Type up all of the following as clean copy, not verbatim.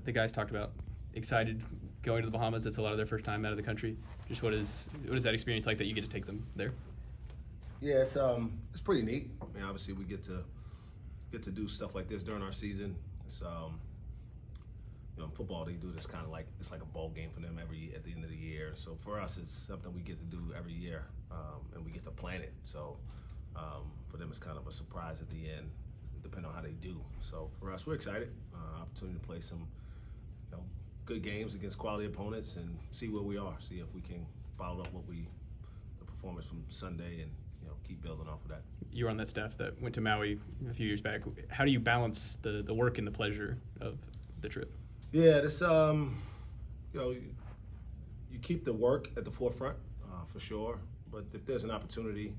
the guys talked about excited going to the Bahamas. It's a lot of their first time out of the country. Just what is that experience like that you get to take them there? Yeah, it's pretty neat. I mean, obviously we get to do stuff like this during our season. It's in football they do this kind of like it's like a bowl game for them at the end of the year. So for us, it's something we get to do every year, and we get to plan it. So for them, it's kind of a surprise at the end, depending on how they do. So for us, we're excited. Opportunity to play some, good games against quality opponents and see where we are. See if we can follow up the performance from Sunday and keep building off of that. You were on that staff that went to Maui a few years back. How do you balance the work and the pleasure of the trip? Yeah, this you keep the work at the forefront for sure. But if there's an opportunity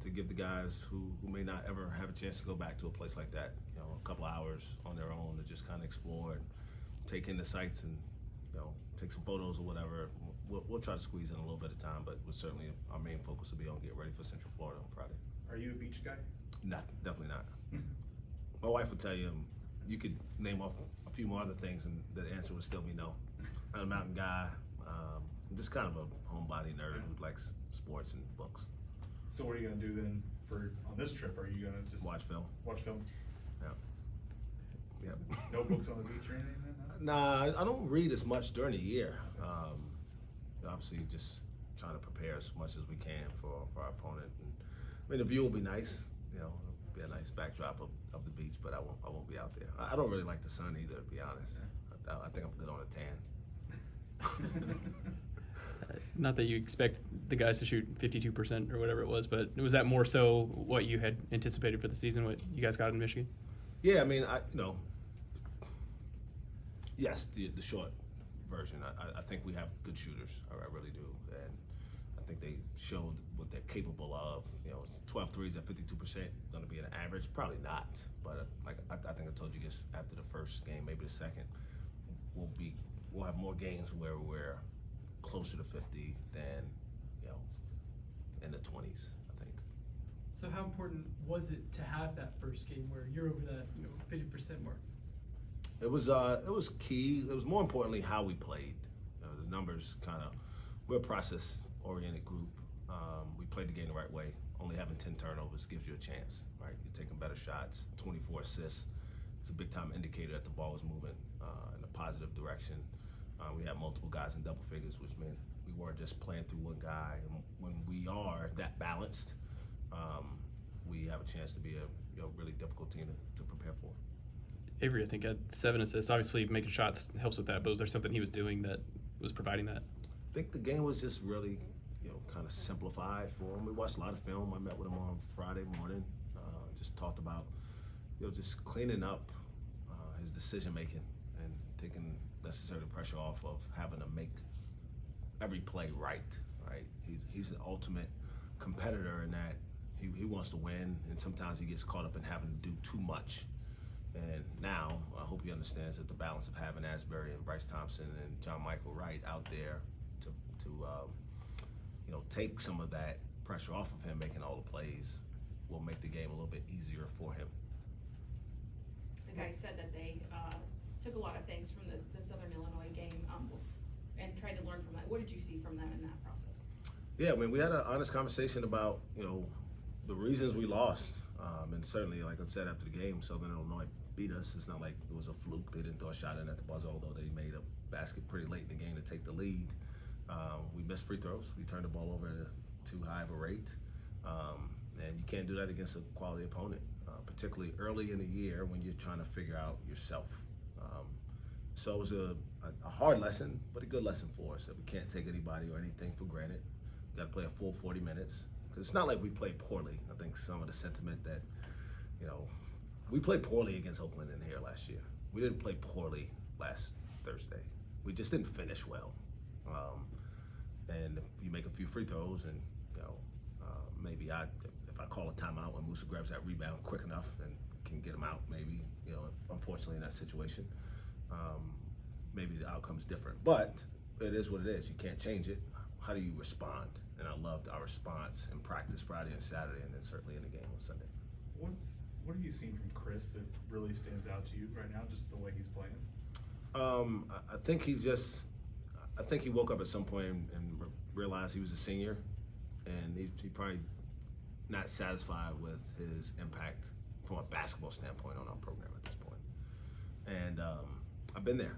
to give the guys who may not ever have a chance to go back to a place like that, a couple hours on their own to just kind of explore and take in the sights and take some photos or whatever, we'll try to squeeze in a little bit of time. But certainly our main focus will be on getting ready for Central Florida on Friday. Are you a beach guy? No, definitely not. My wife would tell you you could name off a few more other things and the answer would still be no. I'm a mountain guy. I'm just kind of a homebody nerd who likes sports and books. So what are you gonna do then on this trip? Are you gonna just Watch film. Watch film? Yeah. No books on the beach or anything then? Nah, I don't read as much during the year. Obviously, just trying to prepare as much as we can for our opponent. And, I mean, the view will be nice. It'll be a nice backdrop of the beach, but I won't be out there. I don't really like the sun either, to be honest. I think I'm good on a tan. Not that you expect the guys to shoot 52% or whatever it was, but was that more so what you had anticipated for the season, what you guys got in Michigan? Yeah, I mean, yes, the short version. I think we have good shooters. I really do, and I think they showed what they're capable of. 12 threes at 52%, going to be an average? Probably not, but I think I told you just after the first game, maybe the second, we'll have more games where we're closer to 50 than in the 20s. I think. So how important was it to have that first game where you're over that 50% mark? It was key. It was more importantly how we played. The numbers we're a process-oriented group. We played the game the right way. Only having 10 turnovers gives you a chance, right? You're taking better shots, 24 assists. It's a big-time indicator that the ball was moving in a positive direction. We had multiple guys in double figures, which meant we weren't just playing through one guy. And when we are that balanced, we have a chance to be a really difficult team to prepare for. Avery, I think, had 7 assists. Obviously, making shots helps with that, but was there something he was doing that was providing that? I think the game was just really, kind of simplified for him. We watched a lot of film. I met with him on Friday morning. Just talked about, just cleaning up his decision making and taking necessary pressure off of having to make every play right. He's an ultimate competitor in that he wants to win, and sometimes he gets caught up in having to do too much. And now I hope he understands that the balance of having Asbury and Bryce Thompson and John Michael Wright out there to take some of that pressure off of him making all the plays will make the game a little bit easier for him. The guys said that they took a lot of things from the Southern Illinois game and tried to learn from that. What did you see from them in that process? Yeah, I mean, we had an honest conversation about, the reasons we lost. And certainly, like I said after the game, Southern Illinois beat us. It's not like it was a fluke. They didn't throw a shot in at the buzzer, although they made a basket pretty late in the game to take the lead. We missed free throws. We turned the ball over at too high of a rate. And you can't do that against a quality opponent, particularly early in the year when you're trying to figure out yourself. So it was a hard lesson, but a good lesson for us that we can't take anybody or anything for granted. We got to play a full 40 minutes. Because it's not like we played poorly. I think some of the sentiment that, we played poorly against Oakland in here last year. We didn't play poorly last Thursday. We just didn't finish well. And if you make a few free throws and, maybe if I call a timeout when Musa grabs that rebound quick enough and can get him out, maybe, unfortunately in that situation, maybe the outcome's different. But it is what it is. You can't change it. How do you respond? And I loved our response in practice Friday and Saturday, and then certainly in the game on Sunday. What have you seen from Chris that really stands out to you right now, just the way he's playing? I think he woke up at some point and realized he was a senior, and he probably not satisfied with his impact from a basketball standpoint on our program at this point. And I've been there.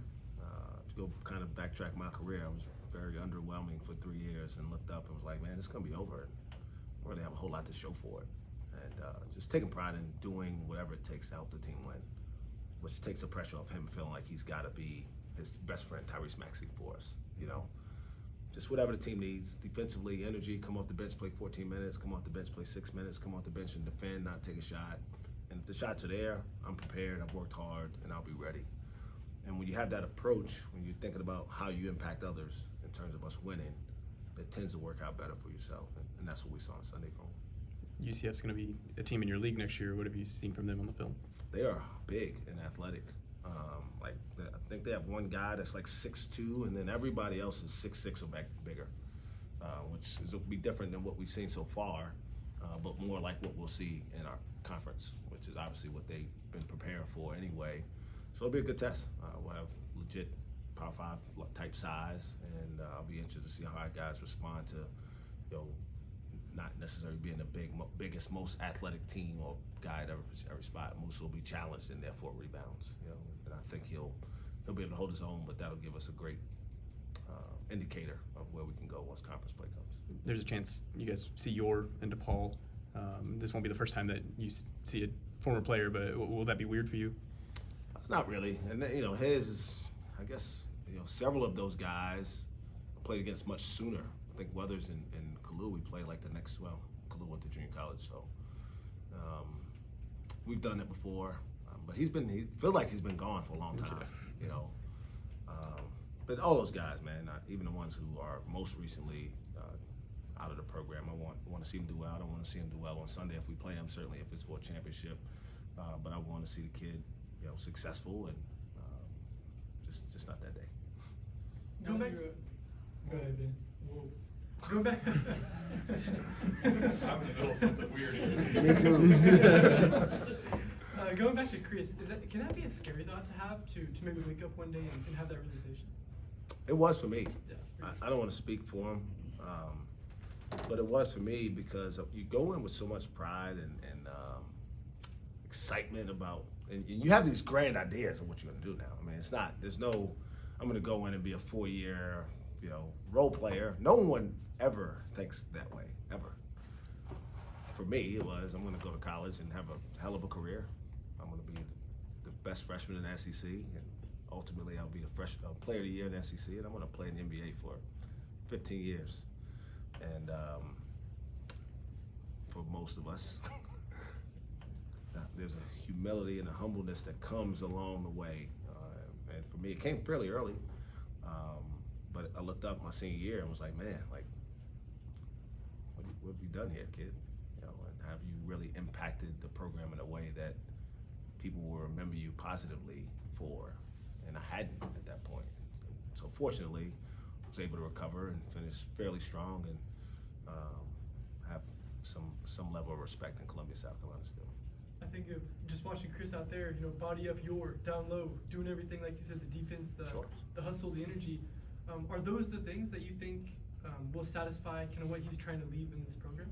To go kind of backtrack my career, I was very underwhelming for 3 years and looked up and was like, man, it's gonna be over. I don't really have a whole lot to show for it. And just taking pride in doing whatever it takes to help the team win, which takes the pressure off him feeling like he's got to be his best friend Tyrese Maxey for us. You know, just whatever the team needs defensively, energy. Come off the bench, play 14 minutes. Come off the bench, play 6 minutes. Come off the bench and defend, not take a shot. And if the shots are there, I'm prepared. I've worked hard, and I'll be ready. And when you have that approach, when you're thinking about how you impact others in terms of us winning, it tends to work out better for yourself. And that's what we saw on Sunday from them. UCF's going to be a team in your league next year. What have you seen from them on the film? They are big and athletic. I think they have one guy that's like 6'2", and then everybody else is 6'6" or bigger, which will be different than what we've seen so far, but more like what we'll see in our conference, which is obviously what they've been preparing for anyway. So it'll be a good test. We'll have legit Power 5 type size, and I'll be interested to see how our guys respond to, not necessarily being the biggest, most athletic team or guy at every spot. Moose will be challenged and therefore rebounds, and I think he'll be able to hold his own, but that'll give us a great indicator of where we can go once conference play comes. There's a chance you guys see Yor and DePaul. This won't be the first time that you see a former player, but will that be weird for you? Not really, and his is, I guess, several of those guys played against much sooner. I think Weathers and Kalu, we played like Kalu went to junior college, so we've done it before. But he feels like he's been gone for a long time, But all those guys, man, even the ones who are most recently out of the program, I want to see them do well. I don't want to see them do well on Sunday if we play them, certainly if it's for a championship. But I want to see the kid, successful, and just not that day. Go back. Go ahead, Ben. Whoa. Go back. I'm in the middle of something weird. Me too. Going back to Chris, can that be a scary thought to have to maybe wake up one day and have that realization? It was for me. Yeah. I don't want to speak for him, but it was for me because you go in with so much pride and excitement about, and you have these grand ideas of what you're going to do now. I mean, I'm going to go in and be a 4-year, role player. No one ever thinks that way, ever. For me, it was, I'm going to go to college and have a hell of a career. I'm going to be the best freshman in the SEC, and ultimately I'll be the player of the year in the SEC, and I'm going to play in the NBA for 15 years. And for most of us, there's a humility and a humbleness that comes along the way. And for me, it came fairly early. But I looked up my senior year and was like, man, what have you done here, kid? And have you really impacted the program in a way that people will remember you positively for? And I hadn't at that point. So fortunately, I was able to recover and finish fairly strong and have some level of respect in Columbia, South Carolina still. I think of just watching Chris out there, body up, down low, doing everything like you said, the defense, the hustle, the energy. Are those the things that you think will satisfy kind of what he's trying to leave in this program?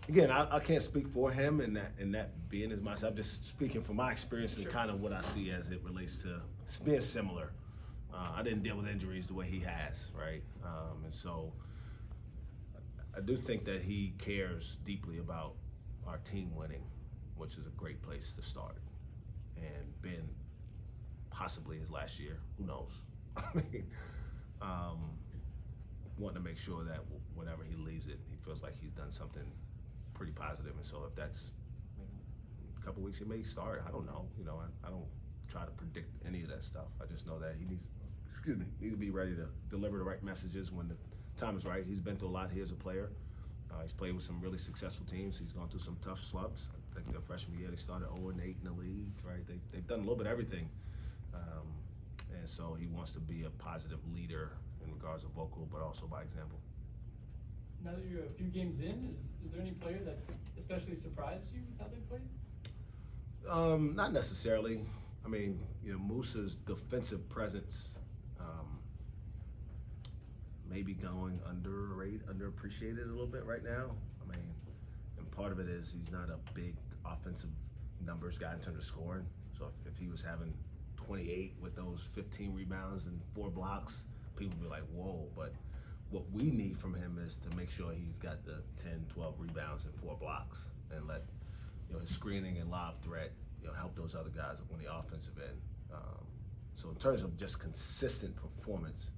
Again, I can't speak for him and that being as myself. I'm just speaking from my experience and kind of what I see as it relates to being similar. I didn't deal with injuries the way he has, right? And so I do think that he cares deeply about our team winning, which is a great place to start. And Ben, possibly his last year, who knows? Wanting to make sure that whenever he leaves it, he feels like he's done something pretty positive. And so if that's a couple weeks, he may start. I don't know. I don't try to predict any of that stuff. I just know that he needs to be ready to deliver the right messages when the time is right. He's been through a lot here as a player. He's played with some really successful teams. He's gone through some tough slumps. I think their freshman year they started 0-8 in the league, right? They've done a little bit of everything. And so he wants to be a positive leader in regards of vocal, but also by example. Now that you're a few games in, is there any player that's especially surprised you with how they played? Not necessarily. I mean, you know, Musa's defensive presence maybe going underappreciated a little bit right now. I mean, and part of it is he's not a big offensive numbers guy in terms of scoring. So if he was having 28 with those 15 rebounds and 4 blocks, people would be like, whoa. But what we need from him is to make sure he's got the 10, 12 rebounds and 4 blocks, and let, you know, his screening and lob threat, you know, help those other guys on the offensive end. So in terms of just consistent performance,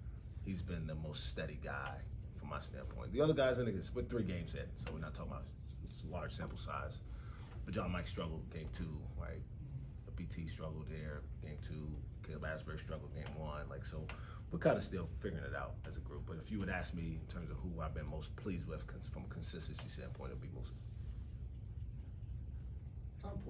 he's been the most steady guy from my standpoint. The other guys, I think it's with 3 games in, so we're not talking about it's a large sample size. But John Mike struggled game 2, right? BT struggled there, game 2. Caleb Asbury struggled game 1. Like, so we're kind of still figuring it out as a group. But if you would ask me in terms of who I've been most pleased with from a consistency standpoint, it'd be Musa.